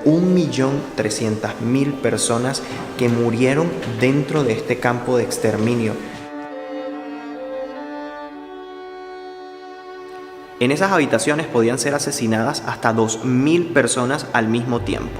1.300.000 personas que murieron dentro de este campo de exterminio. En esas habitaciones podían ser asesinadas hasta 2.000 personas al mismo tiempo.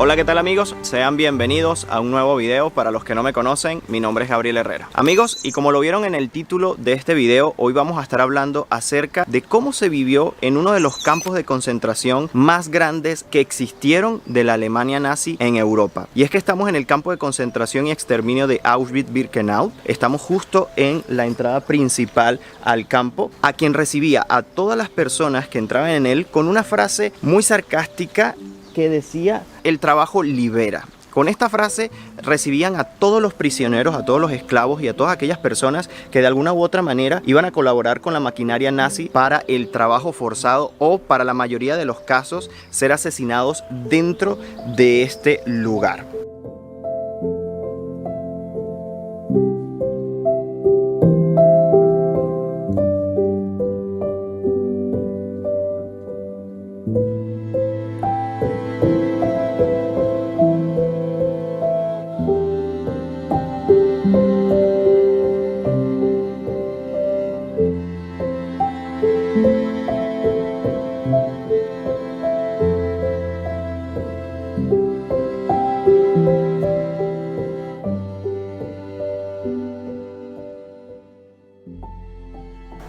Hola, ¿qué tal amigos? Sean bienvenidos a un nuevo video. Para los que no me conocen, mi nombre es Gabriel Herrera. Amigos, y como lo vieron en el título de este video, hoy vamos a estar hablando acerca de cómo se vivió en uno de los campos de concentración más grandes que existieron de la Alemania nazi en Europa. Y es que estamos en el campo de concentración y exterminio de Auschwitz-Birkenau. Estamos justo en la entrada principal al campo, a quien recibía a todas las personas que entraban en él con una frase muy sarcástica que decía: el trabajo libera. Con esta frase recibían a todos los prisioneros, a todos los esclavos y a todas aquellas personas que de alguna u otra manera iban a colaborar con la maquinaria nazi para el trabajo forzado o, para la mayoría de los casos, ser asesinados dentro de este lugar.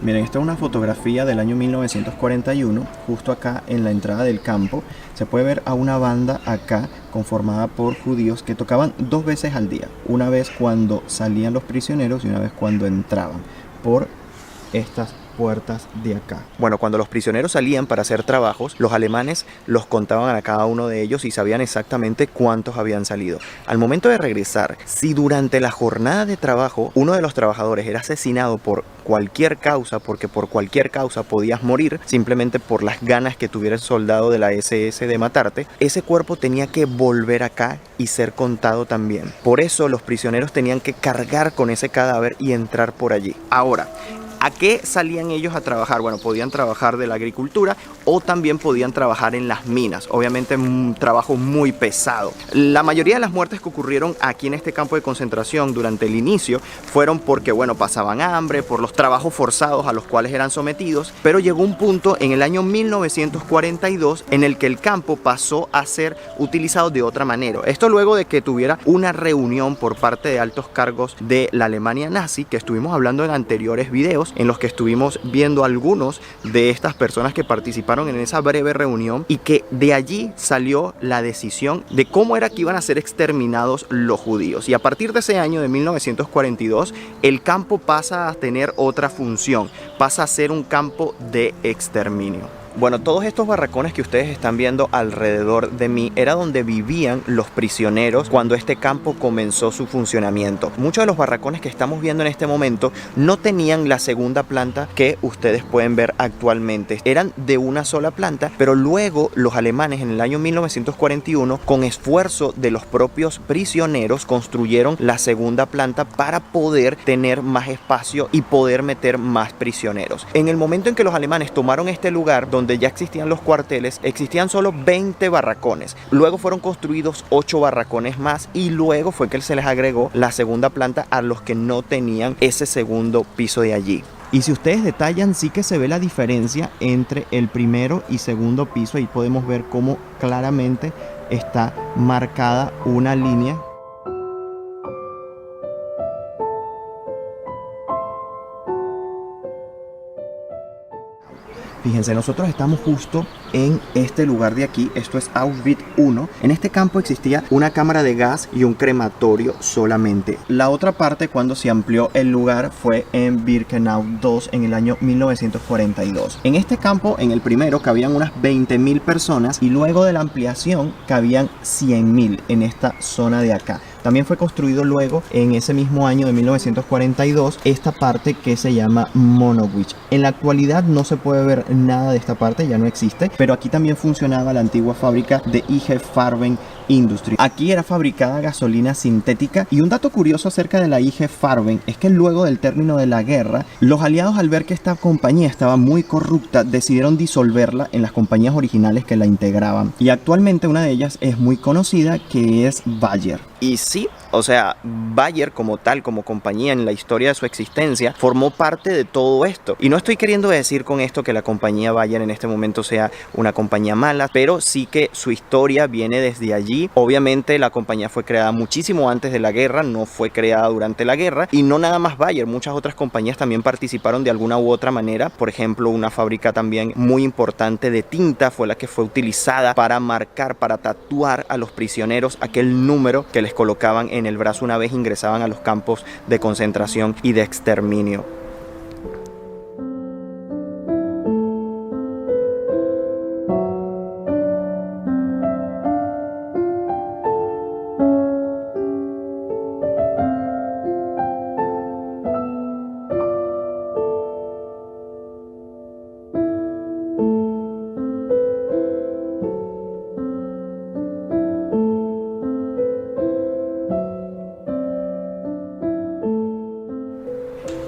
Miren, esta es una fotografía del año 1941, justo acá en la entrada del campo. Se puede ver a una banda acá conformada por judíos que tocaban 2 veces al día. Una vez cuando salían los prisioneros y una vez cuando entraban por estas puertas de acá. Bueno, cuando los prisioneros salían para hacer trabajos, los alemanes los contaban a cada uno de ellos y sabían exactamente cuántos habían salido. Al momento de regresar, si durante la jornada de trabajo uno de los trabajadores era asesinado por cualquier causa, porque por cualquier causa podías morir, simplemente por las ganas que tuviera el soldado de la SS de matarte, ese cuerpo tenía que volver acá y ser contado también. Por eso los prisioneros tenían que cargar con ese cadáver y entrar por allí. Ahora, ¿a qué salían ellos a trabajar? Bueno, podían trabajar de la agricultura o también podían trabajar en las minas. Obviamente un trabajo muy pesado. La mayoría de las muertes que ocurrieron aquí en este campo de concentración durante el inicio fueron porque, bueno, pasaban hambre, por los trabajos forzados a los cuales eran sometidos. Pero llegó un punto en el año 1942 en el que el campo pasó a ser utilizado de otra manera. Esto luego de que tuviera una reunión por parte de altos cargos de la Alemania nazi, que estuvimos hablando en anteriores videos, en los que estuvimos viendo algunos de estas personas que participaron en esa breve reunión, y que de allí salió la decisión de cómo era que iban a ser exterminados los judíos. Y a partir de ese año de 1942, el campo pasa a tener otra función, pasa a ser un campo de exterminio. Bueno, todos estos barracones que ustedes están viendo alrededor de mí era donde vivían los prisioneros cuando este campo comenzó su funcionamiento. Muchos de los barracones que estamos viendo en este momento no tenían la segunda planta que ustedes pueden ver actualmente. Eran de una sola planta, pero luego los alemanes en el año 1941, con esfuerzo de los propios prisioneros, construyeron la segunda planta para poder tener más espacio y poder meter más prisioneros. En el momento en que los alemanes tomaron este lugar, donde ya existían los cuarteles, existían solo 20 barracones. Luego fueron construidos 8 barracones más y luego fue que se les agregó la segunda planta a los que no tenían ese segundo piso de allí. Y si ustedes detallan, sí que se ve la diferencia entre el primero y segundo piso. Ahí podemos ver cómo claramente está marcada una línea. Fíjense, nosotros estamos justo en este lugar de aquí. Esto es Auschwitz I. En este campo existía una cámara de gas y un crematorio solamente. La otra parte, cuando se amplió el lugar, fue en Birkenau II en el año 1942. En este campo, en el primero, cabían unas 20.000 personas y luego de la ampliación cabían 100.000 en esta zona de acá. También fue construido luego, en ese mismo año de 1942, esta parte que se llama Monowitz. En la actualidad no se puede ver nada de esta parte, ya no existe, pero aquí también funcionaba la antigua fábrica de IG Farben Industries. Aquí era fabricada gasolina sintética, y un dato curioso acerca de la IG Farben es que luego del término de la guerra, los aliados, al ver que esta compañía estaba muy corrupta, decidieron disolverla en las compañías originales que la integraban, y actualmente una de ellas es muy conocida, que es Bayer. Y sí, o sea, Bayer como tal, como compañía en la historia de su existencia, formó parte de todo esto. Y no estoy queriendo decir con esto que la compañía Bayer en este momento sea una compañía mala, pero sí que su historia viene desde allí. Obviamente la compañía fue creada muchísimo antes de la guerra, no fue creada durante la guerra. Y no nada más Bayer, muchas otras compañías también participaron de alguna u otra manera. Por ejemplo, una fábrica también muy importante de tinta fue la que fue utilizada para marcar, para tatuar a los prisioneros aquel número que les colocaban en el brazo una vez ingresaban a los campos de concentración y de exterminio.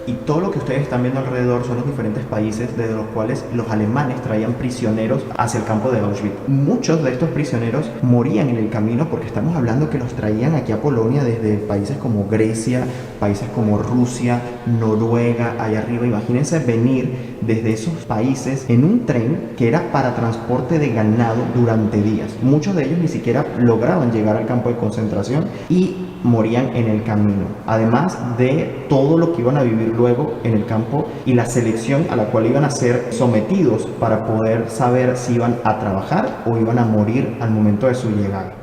Y todo lo que ustedes están viendo alrededor son los diferentes países desde los cuales los alemanes traían prisioneros hacia el campo de Auschwitz. Muchos de estos prisioneros morían en el camino, porque estamos hablando que los traían aquí a Polonia desde países como Grecia, países como Rusia, Noruega, allá arriba. Imagínense venir desde esos países en un tren que era para transporte de ganado durante días. Muchos de ellos ni siquiera lograban llegar al campo de concentración y morían en el camino, además de todo lo que iban a vivir luego en el campo y la selección a la cual iban a ser sometidos para poder saber si iban a trabajar o iban a morir al momento de su llegada.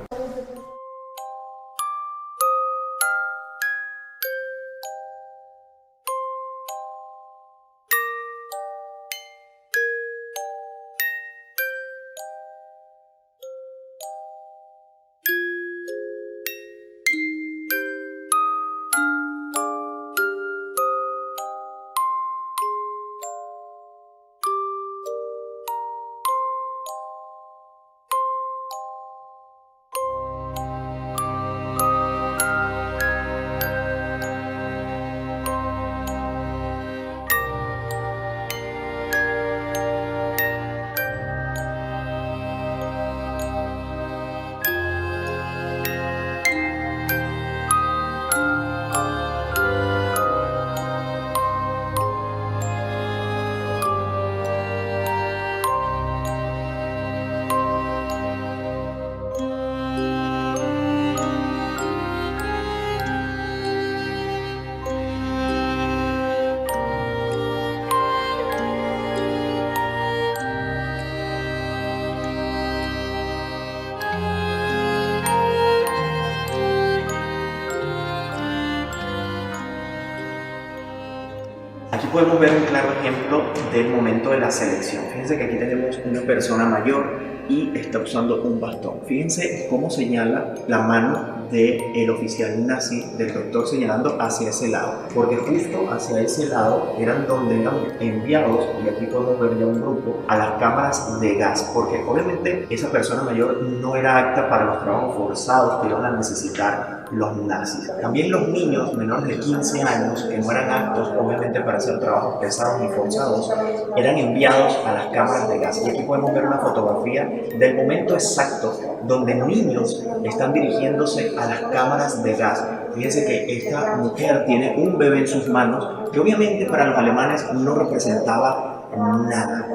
Aquí podemos ver un claro ejemplo del momento de la selección. Fíjense que aquí tenemos una persona mayor y está usando un bastón. Fíjense cómo señala la mano del oficial nazi, del doctor, señalando hacia ese lado, porque justo hacia ese lado eran donde eran enviados, y aquí podemos ver ya un grupo, a las cámaras de gas, porque obviamente esa persona mayor no era apta para los trabajos forzados que iban a necesitar los nazis. También los niños menores de 15 años, que no eran aptos obviamente para hacer trabajos pesados y forzados, eran enviados a las cámaras de gas. Y aquí podemos ver una fotografía del momento exacto donde niños están dirigiéndose a las cámaras de gas. Fíjense que esta mujer tiene un bebé en sus manos, que obviamente para los alemanes no representaba nada.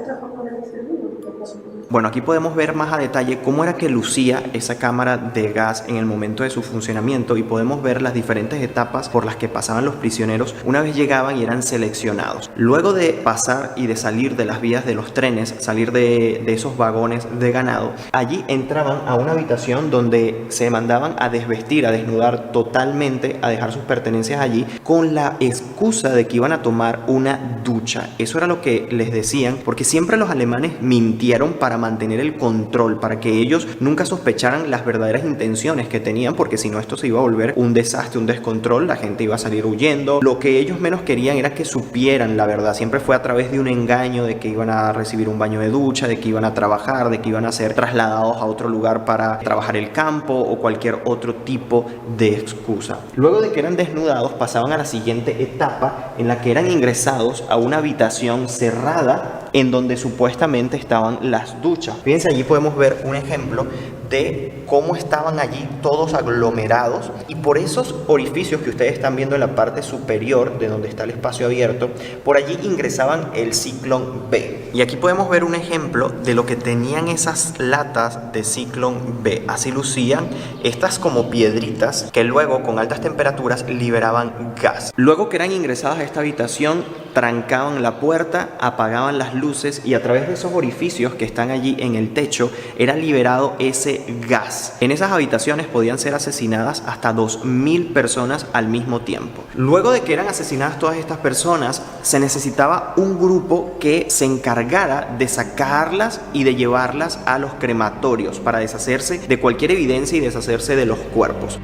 Bueno, aquí podemos ver más a detalle cómo era que lucía esa cámara de gas en el momento de su funcionamiento, y podemos ver las diferentes etapas por las que pasaban los prisioneros una vez llegaban y eran seleccionados. Luego de pasar y de salir de las vías de los trenes, salir de esos vagones de ganado, allí entraban a una habitación donde se mandaban a desvestir, a desnudar totalmente, a dejar sus pertenencias allí, con la excusa de que iban a tomar una ducha. Eso era lo que les les decían, porque siempre los alemanes mintieron para mantener el control, para que ellos nunca sospecharan las verdaderas intenciones que tenían, porque si no esto se iba a volver un desastre, un descontrol, la gente iba a salir huyendo. Lo que ellos menos querían era que supieran la verdad, siempre fue a través de un engaño, de que iban a recibir un baño de ducha, de que iban a trabajar, de que iban a ser trasladados a otro lugar para trabajar el campo o cualquier otro tipo de excusa. Luego de que eran desnudados, pasaban a la siguiente etapa, en la que eran ingresados a una habitación cerrada en donde supuestamente estaban las duchas. Fíjense, allí podemos ver un ejemplo de cómo estaban allí todos aglomerados, y por esos orificios que ustedes están viendo en la parte superior de donde está el espacio abierto, por allí ingresaban el Ciclón B. Y aquí podemos ver un ejemplo de lo que tenían esas latas de Ciclón B. Así lucían estas como piedritas que luego con altas temperaturas liberaban gas. Luego que eran ingresadas a esta habitación, trancaban la puerta, apagaban las luces y a través de esos orificios que están allí en el techo era liberado ese gas. En esas habitaciones podían ser asesinadas hasta 2000 personas al mismo tiempo. Luego de que eran asesinadas todas estas personas, se necesitaba un grupo que se encargara de sacarlas y de llevarlas a los crematorios para deshacerse de cualquier evidencia y deshacerse de los cuerpos.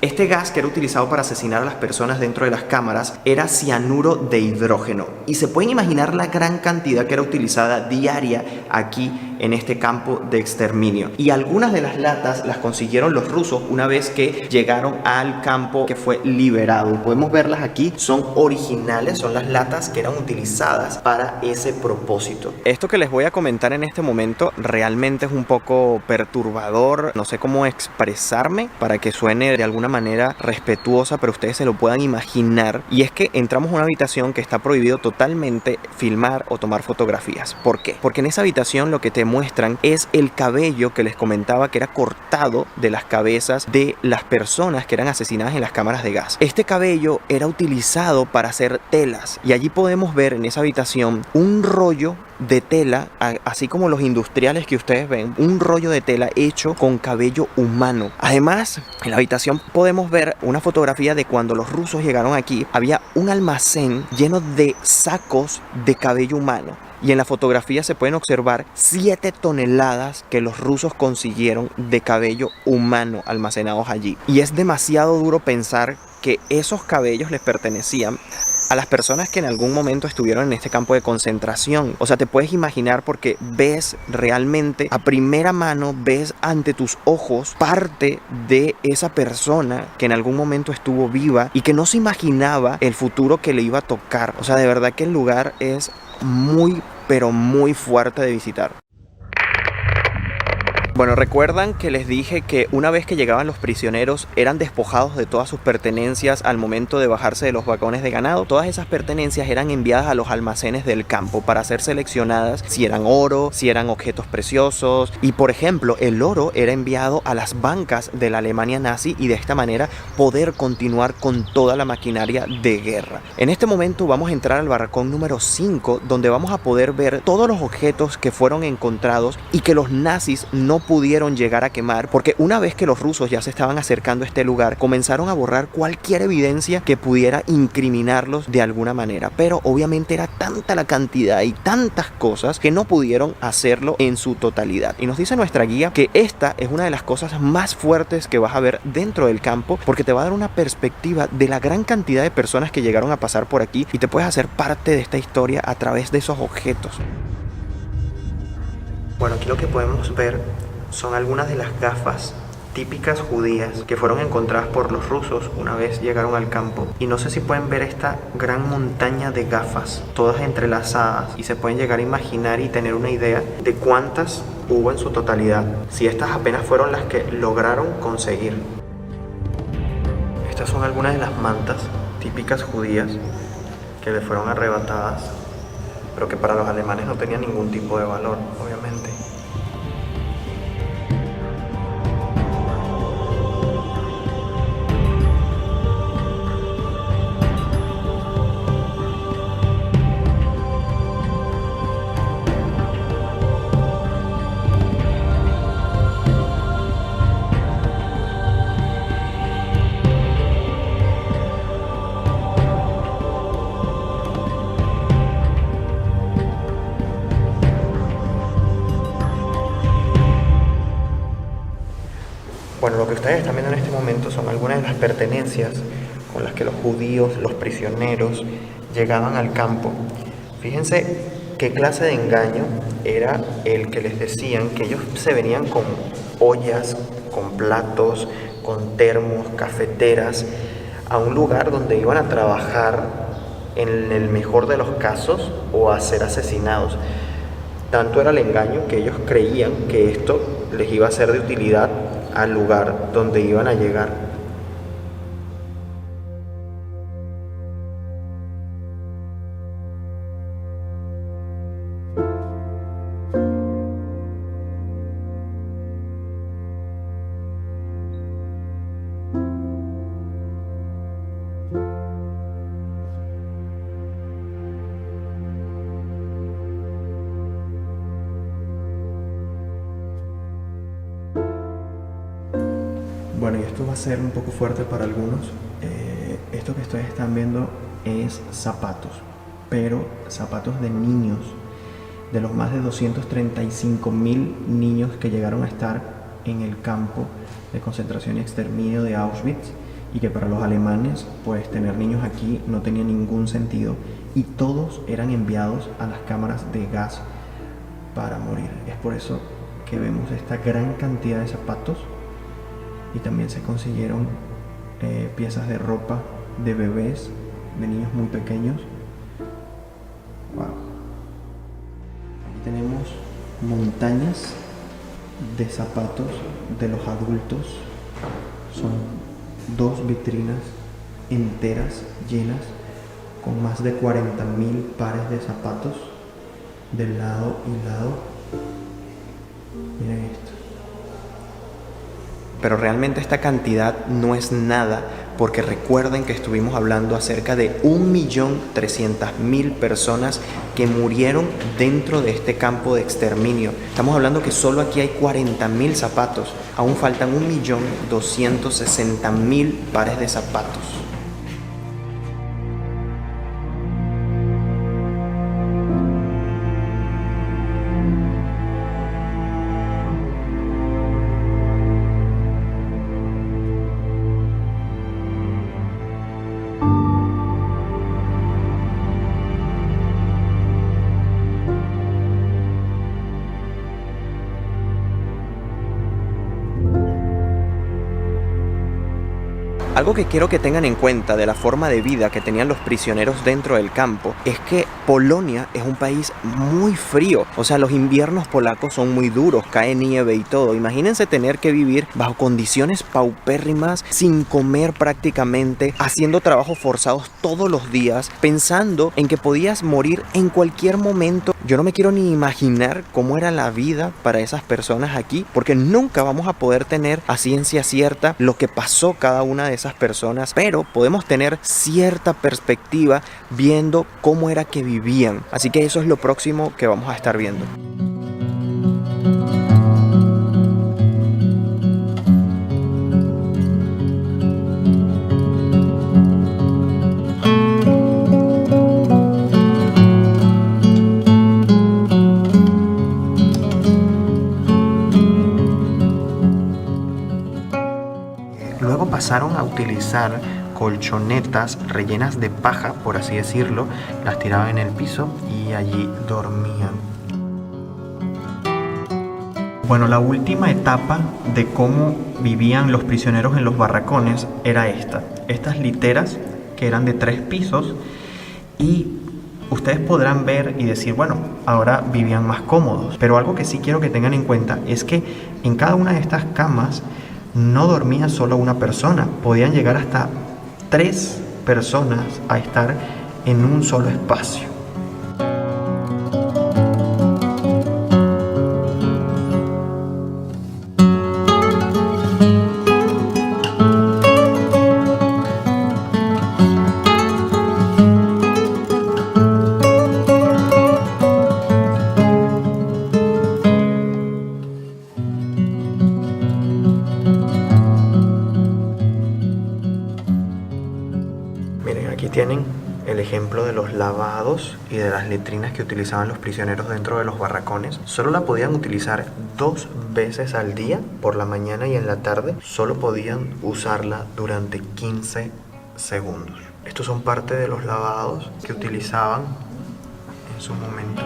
Este gas que era utilizado para asesinar a las personas dentro de las cámaras era cianuro de hidrógeno, y se pueden imaginar la gran cantidad que era utilizada diaria aquí en este campo de exterminio. Y algunas de las latas las consiguieron los rusos una vez que llegaron al campo que fue liberado. Podemos verlas aquí, son originales, son las latas que eran utilizadas para ese propósito. Esto que les voy a comentar en este momento realmente es un poco perturbador, no sé cómo expresarme para que suene de alguna manera respetuosa, pero ustedes se lo puedan imaginar. Y es que entramos a una habitación que está prohibido totalmente filmar o tomar fotografías. ¿Por qué? Porque en esa habitación lo que te muestran es el cabello que les comentaba que era cortado de las cabezas de las personas que eran asesinadas en las cámaras de gas. Este cabello era utilizado para hacer telas, y allí podemos ver en esa habitación un rollo de tela, así como los industriales que ustedes ven, un rollo de tela hecho con cabello humano. Además, en la habitación podemos ver una fotografía de cuando los rusos llegaron aquí. Había un almacén lleno de sacos de cabello humano, y en la fotografía se pueden observar 7 toneladas que los rusos consiguieron de cabello humano almacenados allí. Y es demasiado duro pensar que esos cabellos les pertenecían a las personas que en algún momento estuvieron en este campo de concentración. O sea, te puedes imaginar, porque ves realmente a primera mano, ves ante tus ojos parte de esa persona que en algún momento estuvo viva y que no se imaginaba el futuro que le iba a tocar. O sea, de verdad que el lugar es muy, pero muy fuerte de visitar. Bueno, recuerdan que les dije que una vez que llegaban los prisioneros eran despojados de todas sus pertenencias al momento de bajarse de los vagones de ganado. Todas esas pertenencias eran enviadas a los almacenes del campo para ser seleccionadas si eran oro, si eran objetos preciosos. Y por ejemplo, el oro era enviado a las bancas de la Alemania nazi, y de esta manera poder continuar con toda la maquinaria de guerra. En este momento vamos a entrar al barracón número 5, donde vamos a poder ver todos los objetos que fueron encontrados y que los nazis no pudieron llegar a quemar, porque una vez que los rusos ya se estaban acercando a este lugar, comenzaron a borrar cualquier evidencia que pudiera incriminarlos de alguna manera. Pero obviamente era tanta la cantidad y tantas cosas que no pudieron hacerlo en su totalidad. Y nos dice nuestra guía que esta es una de las cosas más fuertes que vas a ver dentro del campo, porque te va a dar una perspectiva de la gran cantidad de personas que llegaron a pasar por aquí, y te puedes hacer parte de esta historia a través de esos objetos. Bueno, aquí lo que podemos ver son algunas de las gafas típicas judías que fueron encontradas por los rusos una vez llegaron al campo. Y no sé si pueden ver esta gran montaña de gafas, todas entrelazadas, y se pueden llegar a imaginar y tener una idea de cuántas hubo en su totalidad, si estas apenas fueron las que lograron conseguir. Estas son algunas de las mantas típicas judías que le fueron arrebatadas, pero que para los alemanes no tenían ningún tipo de valor, obviamente. Bueno, lo que ustedes están viendo en este momento son algunas de las pertenencias con las que los judíos, los prisioneros, llegaban al campo. Fíjense qué clase de engaño era el que les decían que ellos se venían con ollas, con platos, con termos, cafeteras, a un lugar donde iban a trabajar en el mejor de los casos o a ser asesinados. Tanto era el engaño que ellos creían que esto les iba a ser de utilidad al lugar donde iban a llegar. Bueno, y esto va a ser un poco fuerte para algunos. Esto que ustedes están viendo es zapatos, pero zapatos de niños, de los más de 235.000 niños que llegaron a estar en el campo de concentración y exterminio de Auschwitz, y que para los alemanes, pues tener niños aquí no tenía ningún sentido, y todos eran enviados a las cámaras de gas para morir. Es por eso que vemos esta gran cantidad de zapatos. Y también se consiguieron piezas de ropa de bebés, de niños muy pequeños. Wow. Aquí tenemos montañas de zapatos de los adultos. Son 2 vitrinas enteras llenas con más de 40.000 pares de zapatos de lado y lado. Miren esto. Pero realmente esta cantidad no es nada, porque recuerden que estuvimos hablando acerca de 1.300.000 personas que murieron dentro de este campo de exterminio. Estamos hablando que solo aquí hay 40.000 zapatos. Aún faltan 1.260.000 pares de zapatos. Algo que quiero que tengan en cuenta de la forma de vida que tenían los prisioneros dentro del campo es que Polonia es un país muy frío. O sea, los inviernos polacos son muy duros, cae nieve y todo. Imagínense tener que vivir bajo condiciones paupérrimas, sin comer prácticamente, haciendo trabajos forzados todos los días, pensando en que podías morir en cualquier momento. Yo no me quiero ni imaginar cómo era la vida para esas personas aquí, porque nunca vamos a poder tener a ciencia cierta lo que pasó cada una de esas personas, pero podemos tener cierta perspectiva viendo cómo era que vivían. Así que eso es lo próximo que vamos a estar viendo. Luego pasaron a utilizar colchonetas rellenas de paja, por así decirlo, las tiraban en el piso y allí dormían. Bueno, la última etapa de cómo vivían los prisioneros en los barracones era estas literas que eran de 3 pisos, y ustedes podrán ver y decir, bueno, ahora vivían más cómodos, pero algo que sí quiero que tengan en cuenta es que en cada una de estas camas no dormía solo una persona, podían llegar hasta 3 personas a estar en un solo espacio. Miren, aquí tienen el ejemplo de los lavados y de las letrinas que utilizaban los prisioneros dentro de los barracones. Solo la podían utilizar 2 veces al día, por la mañana y en la tarde. Solo podían usarla durante 15 segundos. Estos son parte de los lavados que utilizaban en su momento.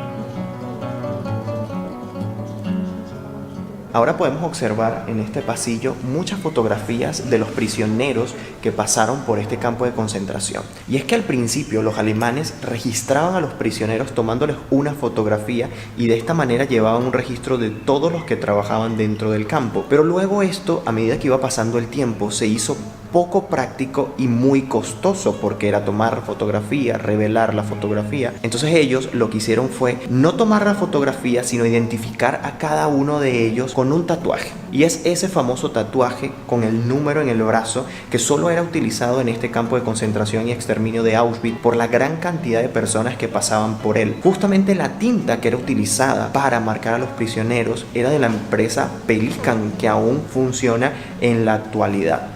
Ahora podemos observar en este pasillo muchas fotografías de los prisioneros que pasaron por este campo de concentración. Y es que al principio los alemanes registraban a los prisioneros tomándoles una fotografía y de esta manera llevaban un registro de todos los que trabajaban dentro del campo. Pero luego esto, a medida que iba pasando el tiempo, se hizo poco práctico y muy costoso, porque era tomar fotografía, revelar la fotografía. Entonces ellos lo que hicieron fue no tomar la fotografía, sino identificar a cada uno de ellos con un tatuaje. Y es ese famoso tatuaje con el número en el brazo que solo era utilizado en este campo de concentración y exterminio de Auschwitz por la gran cantidad de personas que pasaban por él. Justamente la tinta que era utilizada para marcar a los prisioneros era de la empresa Pelikan, que aún funciona en la actualidad.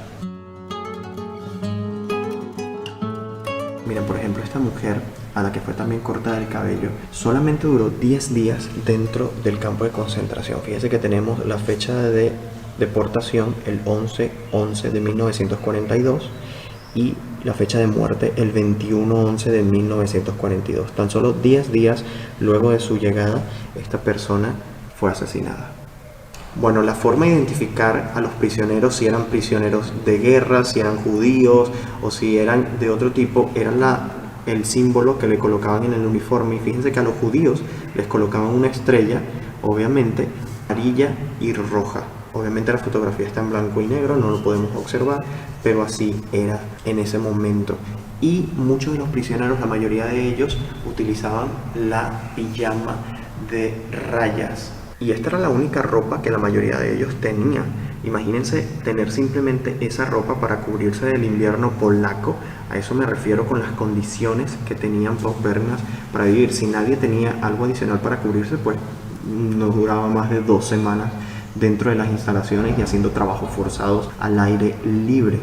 Miren, por ejemplo, esta mujer, a la que fue también cortada el cabello, solamente duró 10 días dentro del campo de concentración. Fíjense que tenemos la fecha de deportación, el 11/11 de 1942, y la fecha de muerte, el 21/11 de 1942. Tan solo 10 días luego de su llegada, esta persona fue asesinada. Bueno, la forma de identificar a los prisioneros, si eran prisioneros de guerra, si eran judíos o si eran de otro tipo, eran el símbolo que le colocaban en el uniforme. Y fíjense que a los judíos les colocaban una estrella, obviamente, amarilla y roja. Obviamente la fotografía está en blanco y negro, no lo podemos observar, pero así era en ese momento. Y muchos de los prisioneros, la mayoría de ellos, utilizaban la pijama de rayas. Y esta era la única ropa que la mayoría de ellos tenía. Imagínense tener simplemente esa ropa para cubrirse del invierno polaco. A eso me refiero con las condiciones que tenían postbernas para vivir. Si nadie tenía algo adicional para cubrirse, pues no duraba más de 2 semanas dentro de las instalaciones y haciendo trabajos forzados al aire libre.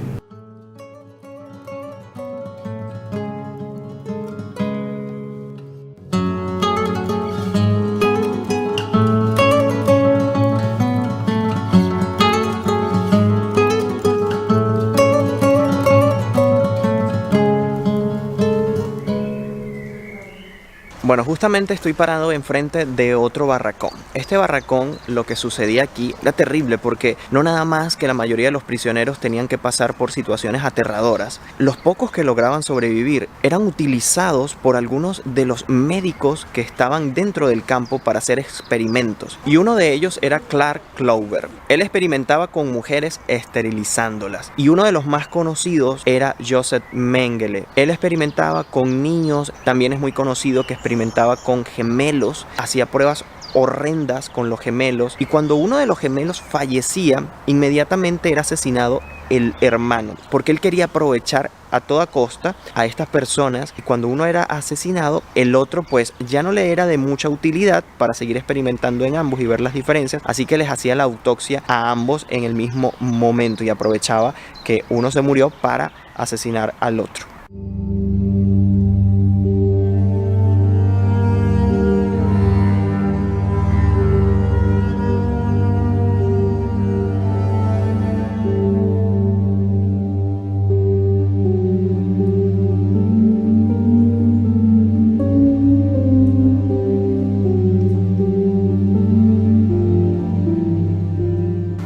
Bueno, justamente estoy parado enfrente de otro barracón. Este barracón, lo que sucedía aquí era terrible, porque no nada más que la mayoría de los prisioneros tenían que pasar por situaciones aterradoras. Los pocos que lograban sobrevivir eran utilizados por algunos de los médicos que estaban dentro del campo para hacer experimentos. Y uno de ellos era Clark Clover. Él experimentaba con mujeres esterilizándolas. Y uno de los más conocidos era Joseph Mengele. Él experimentaba con niños, también es muy conocido que experimentaba con gemelos, hacía pruebas horrendas con los gemelos, y cuando uno de los gemelos fallecía, inmediatamente era asesinado el hermano, porque él quería aprovechar a toda costa a estas personas, y cuando uno era asesinado, el otro pues ya no le era de mucha utilidad para seguir experimentando en ambos y ver las diferencias, así que les hacía la autopsia a ambos en el mismo momento y aprovechaba que uno se murió para asesinar al otro.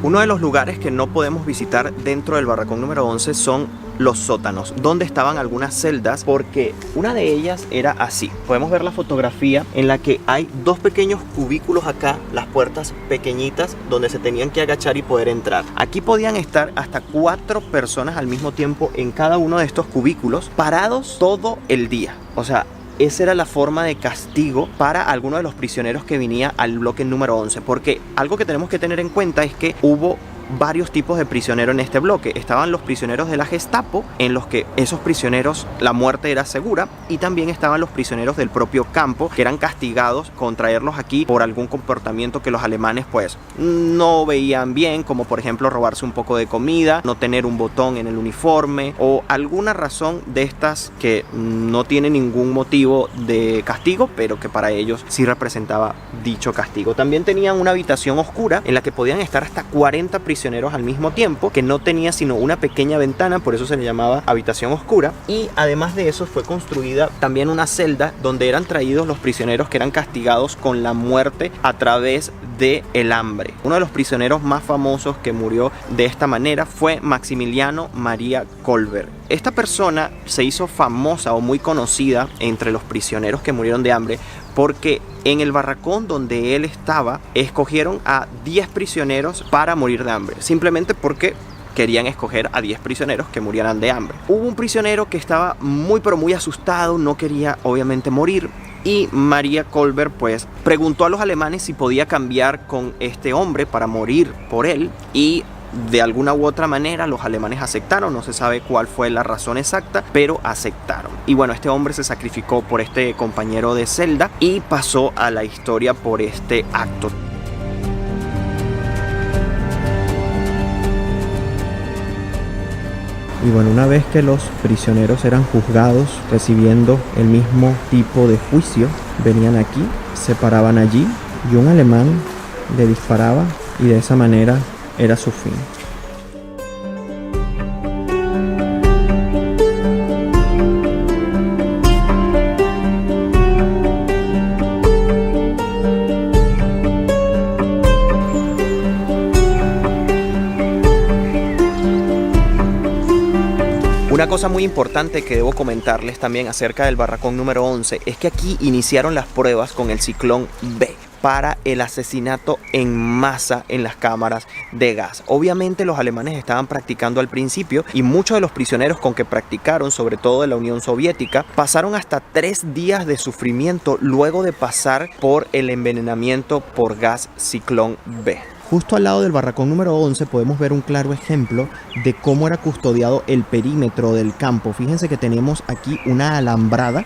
Uno de los lugares que no podemos visitar dentro del barracón número 11 son los sótanos, donde estaban algunas celdas, porque una de ellas era así. Podemos ver la fotografía en la que hay dos pequeños cubículos acá, las puertas pequeñitas donde se tenían que agachar y poder entrar. Aquí podían estar hasta 4 personas al mismo tiempo en cada uno de estos cubículos, parados todo el día. O sea, esa era la forma de castigo para alguno de los prisioneros que venía al bloque número 11, porque algo que tenemos que tener en cuenta es que hubo varios tipos de prisioneros en este bloque. Estaban los prisioneros de la Gestapo, en los que esos prisioneros la muerte era segura, y también estaban los prisioneros del propio campo, que eran castigados con traerlos aquí por algún comportamiento que los alemanes pues no veían bien, como por ejemplo robarse un poco de comida, no tener un botón en el uniforme o alguna razón de estas que no tiene ningún motivo de castigo, pero que para ellos sí representaba dicho castigo. También tenían una habitación oscura en la que podían estar hasta 40 prisioneros al mismo tiempo, que no tenía sino una pequeña ventana, por eso se le llamaba habitación oscura. Y además de eso fue construida también una celda donde eran traídos los prisioneros que eran castigados con la muerte a través del hambre. Uno de los prisioneros más famosos que murió de esta manera fue Maximiliano María Kolbe. Esta persona se hizo famosa o muy conocida entre los prisioneros que murieron de hambre porque en el barracón donde él estaba escogieron a 10 prisioneros para morir de hambre, simplemente porque querían escoger a 10 prisioneros que murieran de hambre. Hubo un prisionero que estaba muy pero muy asustado, no quería obviamente morir, y María Kolbe pues preguntó a los alemanes si podía cambiar con este hombre para morir por él, y de alguna u otra manera los alemanes aceptaron. No se sabe cuál fue la razón exacta, pero aceptaron. Y bueno, este hombre se sacrificó por este compañero de celda y pasó a la historia por este acto. Y bueno, una vez que los prisioneros eran juzgados, recibiendo el mismo tipo de juicio, venían aquí, se paraban allí y un alemán le disparaba y de esa manera era su fin. Una cosa muy importante que debo comentarles también acerca del barracón número 11 es que aquí iniciaron las pruebas con el ciclón B para el asesinato en masa en las cámaras de gas. Obviamente los alemanes estaban practicando al principio y muchos de los prisioneros con que practicaron, sobre todo de la Unión Soviética, pasaron hasta 3 días de sufrimiento luego de pasar por el envenenamiento por gas ciclón B. Justo al lado del barracón número 11 podemos ver un claro ejemplo de cómo era custodiado el perímetro del campo. Fíjense que tenemos aquí una alambrada,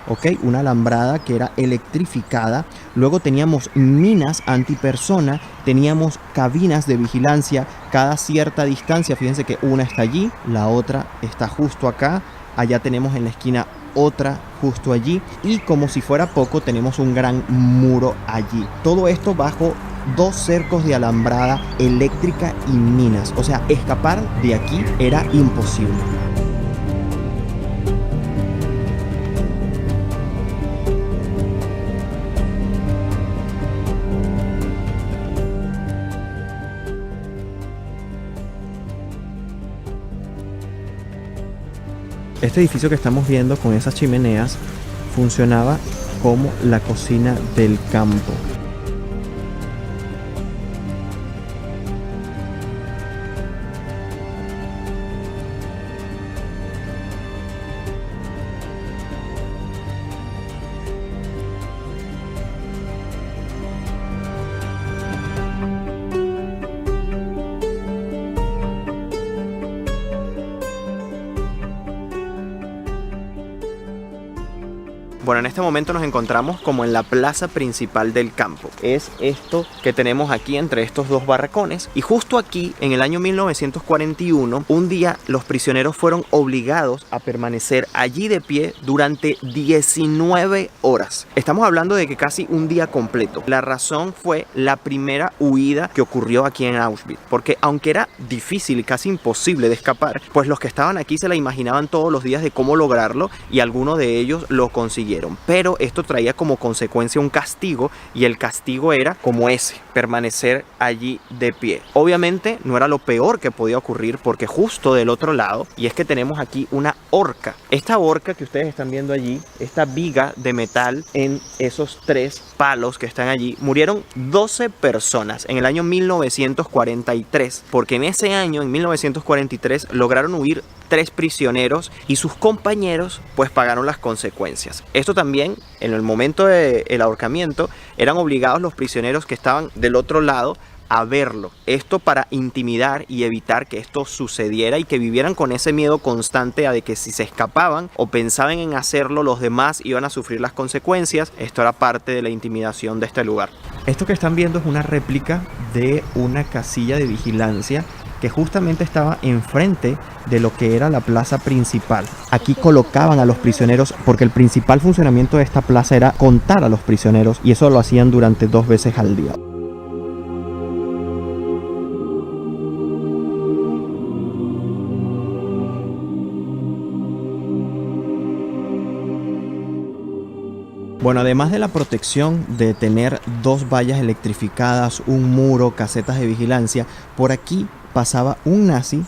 ¿ok? Una alambrada que era electrificada. Luego teníamos minas antipersona, teníamos cabinas de vigilancia cada cierta distancia. Fíjense que una está allí, la otra está justo acá. Allá tenemos en la esquina otra justo allí. Y como si fuera poco, tenemos un gran muro allí. Todo esto bajo 2 cercos de alambrada eléctrica y minas. O sea, escapar de aquí era imposible. Este edificio que estamos viendo con esas chimeneas funcionaba como la cocina del campo. Bueno, en este momento nos encontramos como en la plaza principal del campo. Es esto que tenemos aquí entre estos 2 barracones. Y justo aquí, en el año 1941, un día los prisioneros fueron obligados a permanecer allí de pie durante 19 horas. Estamos hablando de que casi un día completo. La razón fue la primera huida que ocurrió aquí en Auschwitz. Porque aunque era difícil y casi imposible de escapar, pues los que estaban aquí se la imaginaban todos los días de cómo lograrlo y algunos de ellos lo consiguieron. murieron, pero esto traía como consecuencia un castigo, y el castigo era como ese, permanecer allí de pie. Obviamente no era lo peor que podía ocurrir, porque justo del otro lado, y es que tenemos aquí una horca. Esta horca que ustedes están viendo allí, esta viga de metal en esos 3 palos que están allí, murieron 12 personas en el año 1943, porque en ese año, en 1943, lograron huir 3 prisioneros y sus compañeros pues pagaron las consecuencias. Esto también, en el momento del ahorcamiento, eran obligados los prisioneros que estaban del otro lado a verlo. Esto para intimidar y evitar que esto sucediera y que vivieran con ese miedo constante a de que si se escapaban o pensaban en hacerlo, los demás iban a sufrir las consecuencias. Esto era parte de la intimidación de este lugar. Esto que están viendo es una réplica de una casilla de vigilancia que justamente estaba enfrente de lo que era la plaza principal. Aquí colocaban a los prisioneros, porque el principal funcionamiento de esta plaza era contar a los prisioneros, y eso lo hacían durante 2 veces al día. Bueno, además de la protección de tener 2 vallas electrificadas, un muro, casetas de vigilancia, por aquí pasaba un nazi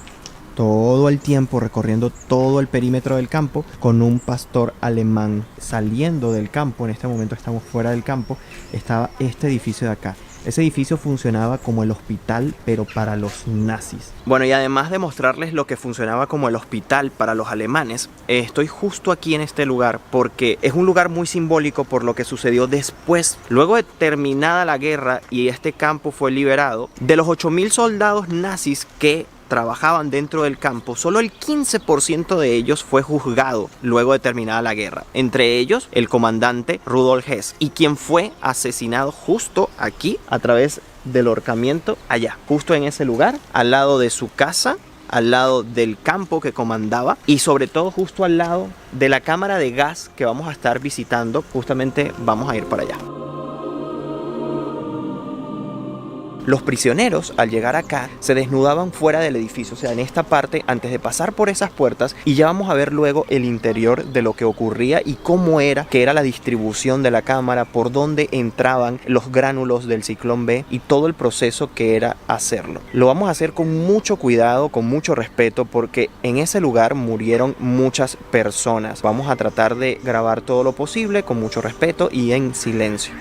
todo el tiempo recorriendo todo el perímetro del campo con un pastor alemán. Saliendo del campo, en este momento estamos fuera del campo, estaba este edificio de acá. Ese edificio funcionaba como el hospital, pero para los nazis. Bueno, y además de mostrarles lo que funcionaba como el hospital para los alemanes, estoy justo aquí en este lugar porque es un lugar muy simbólico por lo que sucedió después. Luego de terminada la guerra y este campo fue liberado, de los 8.000 soldados nazis que trabajaban dentro del campo, solo el 15% de ellos fue juzgado luego de terminada la guerra. Entre ellos, el comandante Rudolf Hess, y quien fue asesinado justo aquí a través del ahorcamiento, allá, justo en ese lugar, al lado de su casa, al lado del campo que comandaba, y sobre todo justo al lado de la cámara de gas que vamos a estar visitando. Justamente vamos a ir para allá. Los prisioneros, al llegar acá, se desnudaban fuera del edificio, o sea, en esta parte, antes de pasar por esas puertas, y ya vamos a ver luego el interior de lo que ocurría y cómo era, que era la distribución de la cámara, por dónde entraban los gránulos del ciclón B y todo el proceso que era hacerlo. Lo vamos a hacer con mucho cuidado, con mucho respeto, porque en ese lugar murieron muchas personas. Vamos a tratar de grabar todo lo posible con mucho respeto y en silencio.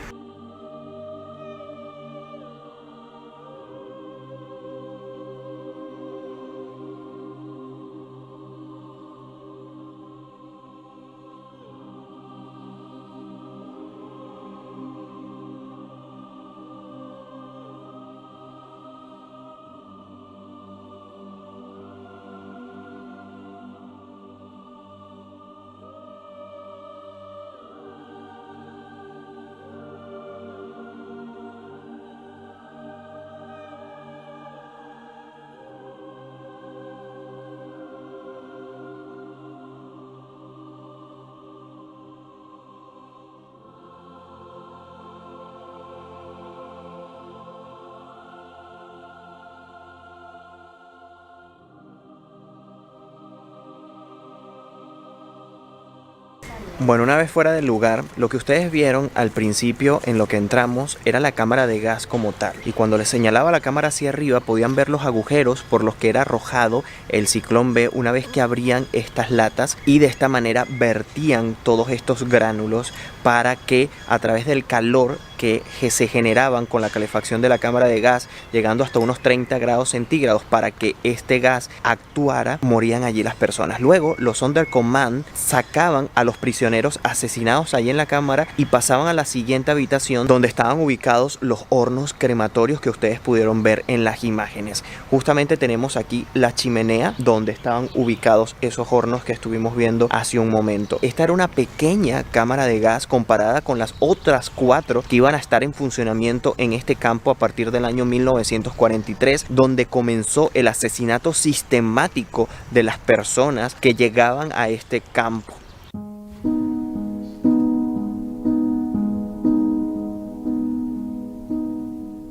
Bueno, una vez fuera del lugar, lo que ustedes vieron al principio en lo que entramos era la cámara de gas como tal. Y cuando les señalaba la cámara hacia arriba, podían ver los agujeros por los que era arrojado el ciclón B una vez que abrían estas latas, y de esta manera vertían todos estos gránulos para que a través del calor que se generaban con la calefacción de la cámara de gas, llegando hasta unos 30 grados centígrados, para que este gas actuara, morían allí las personas. Luego los Sonderkommando sacaban a los prisioneros asesinados ahí en la cámara y pasaban a la siguiente habitación donde estaban ubicados los hornos crematorios que ustedes pudieron ver en las imágenes. Justamente tenemos aquí la chimenea donde estaban ubicados esos hornos que estuvimos viendo hace un momento. Esta era una pequeña cámara de gas comparada con las otras 4 que iban a estar en funcionamiento en este campo a partir del año 1943, donde comenzó el asesinato sistemático de las personas que llegaban a este campo.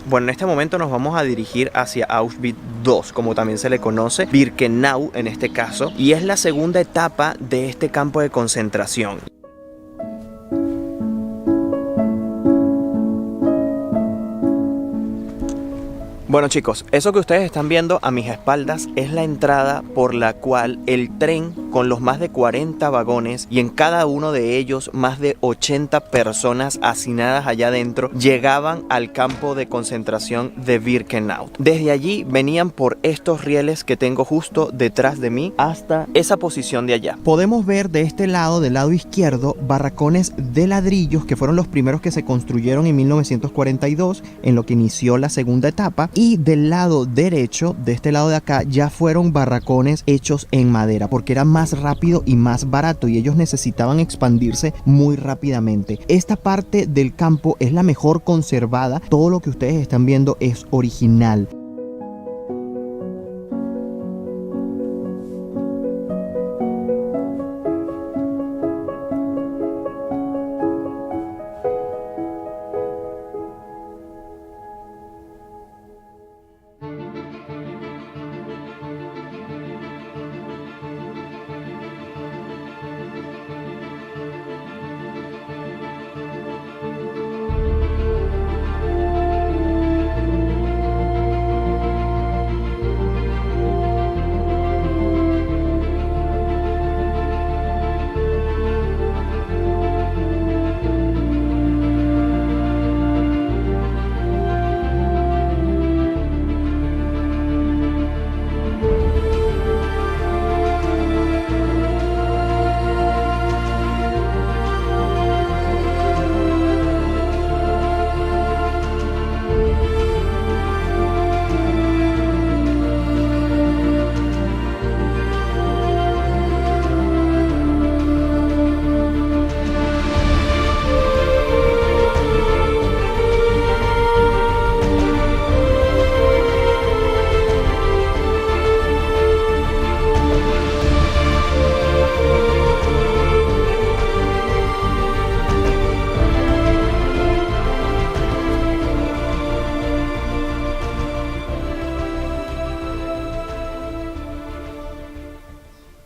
Bueno, en este momento nos vamos a dirigir hacia Auschwitz II, como también se le conoce, Birkenau en este caso, y es la segunda etapa de este campo de concentración. Bueno chicos, eso que ustedes están viendo a mis espaldas es la entrada por la cual el tren, con los más de 40 vagones y en cada uno de ellos más de 80 personas hacinadas allá adentro, llegaban al campo de concentración de Birkenau. Desde allí venían por estos rieles que tengo justo detrás de mí hasta esa posición de allá. Podemos ver de este lado, del lado izquierdo, barracones de ladrillos que fueron los primeros que se construyeron en 1942, en lo que inició la segunda etapa. Y del lado derecho, de este lado de acá, ya fueron barracones hechos en madera, porque era más rápido y más barato y ellos necesitaban expandirse muy rápidamente. Esta parte del campo es la mejor conservada, todo lo que ustedes están viendo es original.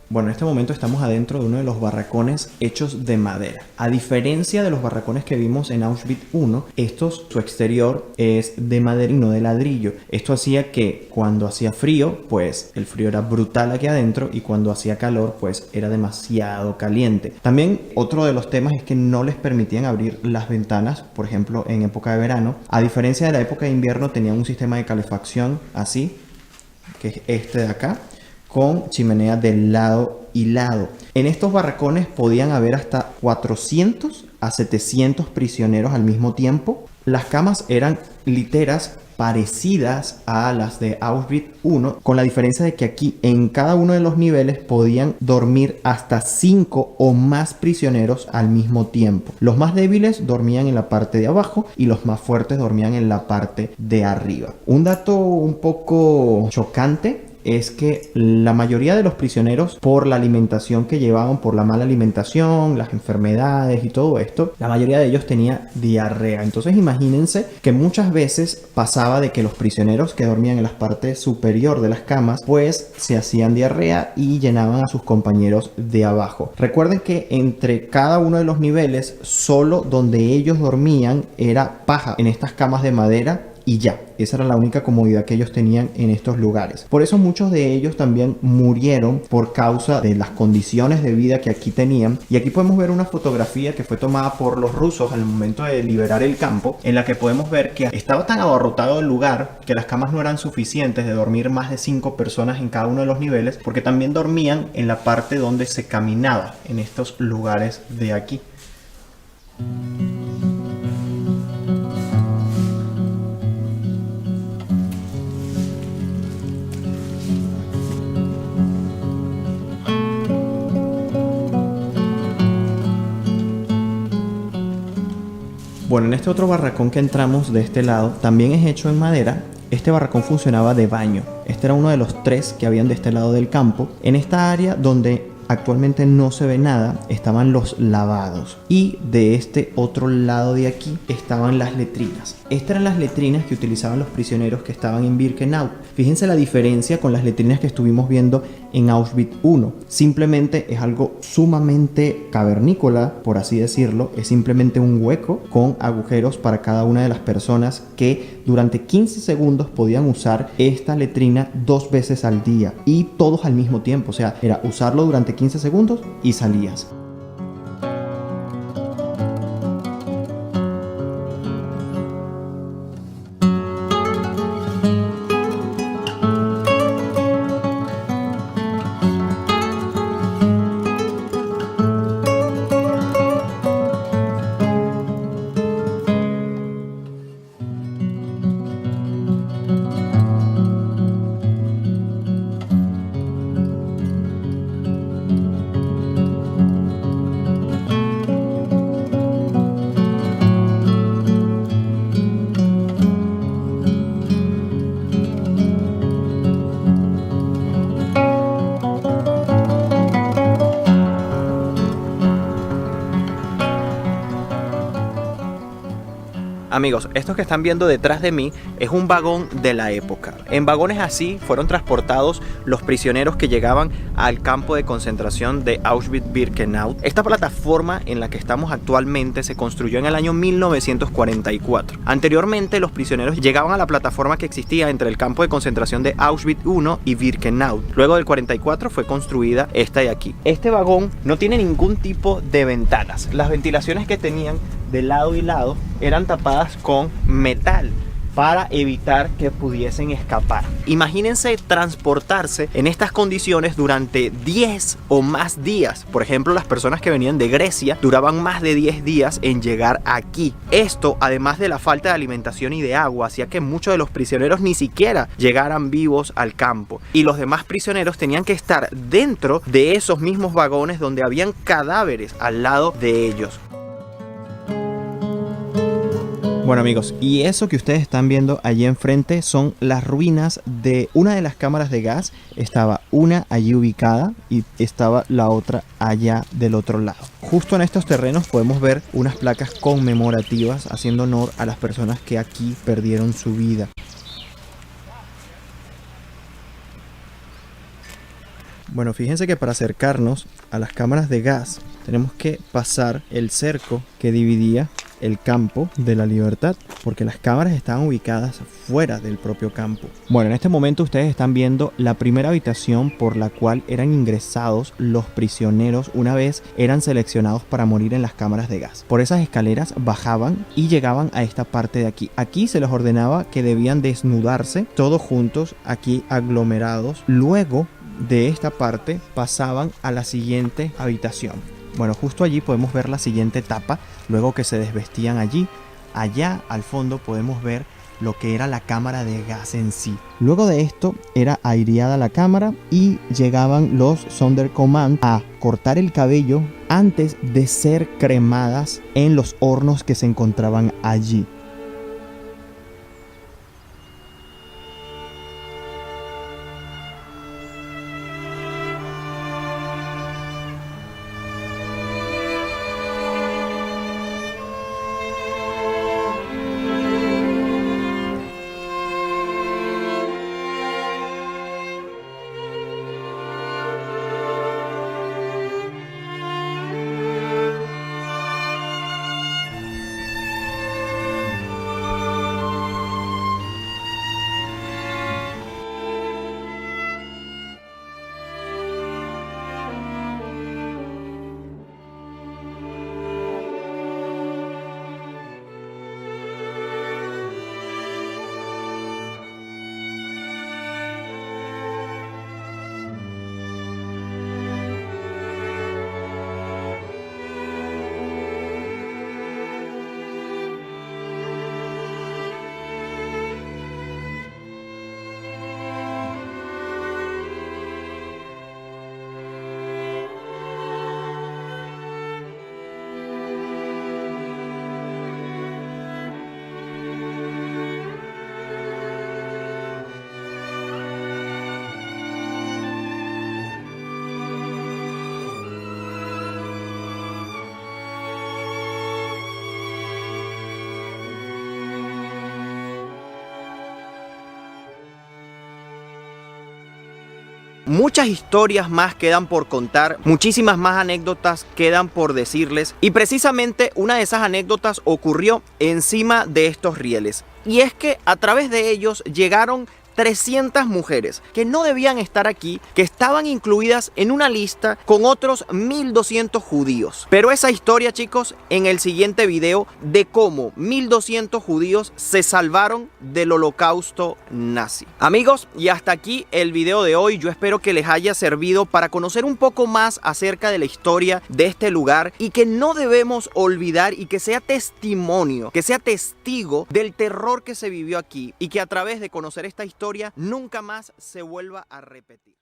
Bueno, en este momento estamos adentro de uno de los barracones hechos de madera. A diferencia de los barracones que vimos en Auschwitz I, su exterior es de madera y no de ladrillo. Esto hacía que cuando hacía frío, pues el frío era brutal aquí adentro, y cuando hacía calor, pues era demasiado caliente. También otro de los temas es que no les permitían abrir las ventanas, por ejemplo, en época de verano. A diferencia de la época de invierno, tenían un sistema de calefacción así, que es este de acá, con chimenea de lado y lado. En estos barracones podían haber hasta 400 a 700 prisioneros al mismo tiempo. Las camas eran literas parecidas a las de Auschwitz I, con la diferencia de que aquí en cada uno de los niveles podían dormir hasta 5 o más prisioneros al mismo tiempo. Los más débiles dormían en la parte de abajo y los más fuertes dormían en la parte de arriba. Un dato un poco chocante es que la mayoría de los prisioneros, por la alimentación que llevaban, por la mala alimentación, las enfermedades y todo esto, la mayoría de ellos tenía diarrea. Entonces imagínense que muchas veces pasaba de que los prisioneros que dormían en la parte superior de las camas, pues se hacían diarrea y llenaban a sus compañeros de abajo. Recuerden que entre cada uno de los niveles, solo donde ellos dormían era paja en estas camas de madera, y ya, esa era la única comodidad que ellos tenían en estos lugares. Por eso muchos de ellos también murieron por causa de las condiciones de vida que aquí tenían. Y aquí podemos ver una fotografía que fue tomada por los rusos al momento de liberar el campo, en la que podemos ver que estaba tan abarrotado el lugar que las camas no eran suficientes de dormir más de 5 personas en cada uno de los niveles, porque también dormían en la parte donde se caminaba, en estos lugares de aquí. Bueno, en este otro barracón que entramos de este lado, también es hecho en madera. Este barracón funcionaba de baño. Este era uno de los 3 que habían de este lado del campo. En esta área donde actualmente no se ve nada, estaban los lavados. Y de este otro lado de aquí estaban las letrinas. Estas eran las letrinas que utilizaban los prisioneros que estaban en Birkenau. Fíjense la diferencia con las letrinas que estuvimos viendo en Auschwitz I. Simplemente es algo sumamente cavernícola, por así decirlo. Es simplemente un hueco con agujeros para cada una de las personas que durante 15 segundos podían usar esta letrina 2 veces al día y todos al mismo tiempo. O sea, era usarlo durante 15 segundos y salías. Amigos, esto que están viendo detrás de mí es un vagón de la época. En vagones así fueron transportados los prisioneros que llegaban al campo de concentración de Auschwitz-Birkenau. Esta plataforma en la que estamos actualmente se construyó en el año 1944. Anteriormente, los prisioneros llegaban a la plataforma que existía entre el campo de concentración de Auschwitz I y Birkenau. Luego del 44 fue construida esta de aquí. Este vagón no tiene ningún tipo de ventanas. Las ventilaciones que tenían de lado y lado eran tapadas con metal para evitar que pudiesen escapar. Imagínense transportarse en estas condiciones durante 10 o más días. Por ejemplo, las personas que venían de Grecia duraban más de 10 días en llegar aquí. Esto, además de la falta de alimentación y de agua, hacía que muchos de los prisioneros ni siquiera llegaran vivos al campo. Y los demás prisioneros tenían que estar dentro de esos mismos vagones donde habían cadáveres al lado de ellos. Bueno amigos, y eso que ustedes están viendo allí enfrente son las ruinas de una de las cámaras de gas. Estaba una allí ubicada y estaba la otra allá del otro lado. Justo en estos terrenos podemos ver unas placas conmemorativas haciendo honor a las personas que aquí perdieron su vida. Bueno, fíjense que para acercarnos a las cámaras de gas tenemos que pasar el cerco que dividía el campo de la Libertad, porque las cámaras estaban ubicadas fuera del propio campo. Bueno, en este momento ustedes están viendo la primera habitación por la cual eran ingresados los prisioneros una vez eran seleccionados para morir en las cámaras de gas. Por esas escaleras bajaban y llegaban a esta parte de aquí. Aquí se les ordenaba que debían desnudarse todos juntos, aquí aglomerados. Luego de esta parte pasaban a la siguiente habitación. Bueno, justo allí podemos ver la siguiente etapa, luego que se desvestían allí. Allá al fondo podemos ver lo que era la cámara de gas en sí. Luego de esto era aireada la cámara y llegaban los Sonderkommando a cortar el cabello antes de ser cremadas en los hornos que se encontraban allí. muchas historias más quedan por contar, muchísimas más anécdotas quedan por decirles, y precisamente una de esas anécdotas ocurrió encima de estos rieles. Y es que a través de ellos llegaron 300 mujeres que no debían estar aquí, que estaban incluidas en una lista con otros 1200 judíos. Pero esa historia, chicos, en el siguiente video de cómo 1200 judíos se salvaron del holocausto nazi. Amigos, y hasta aquí el video de hoy. Yo espero que les haya servido para conocer un poco más acerca de la historia de este lugar y que no debemos olvidar, y que sea testimonio, que sea testigo del terror que se vivió aquí, y que a través de conocer esta historia nunca más se vuelva a repetir.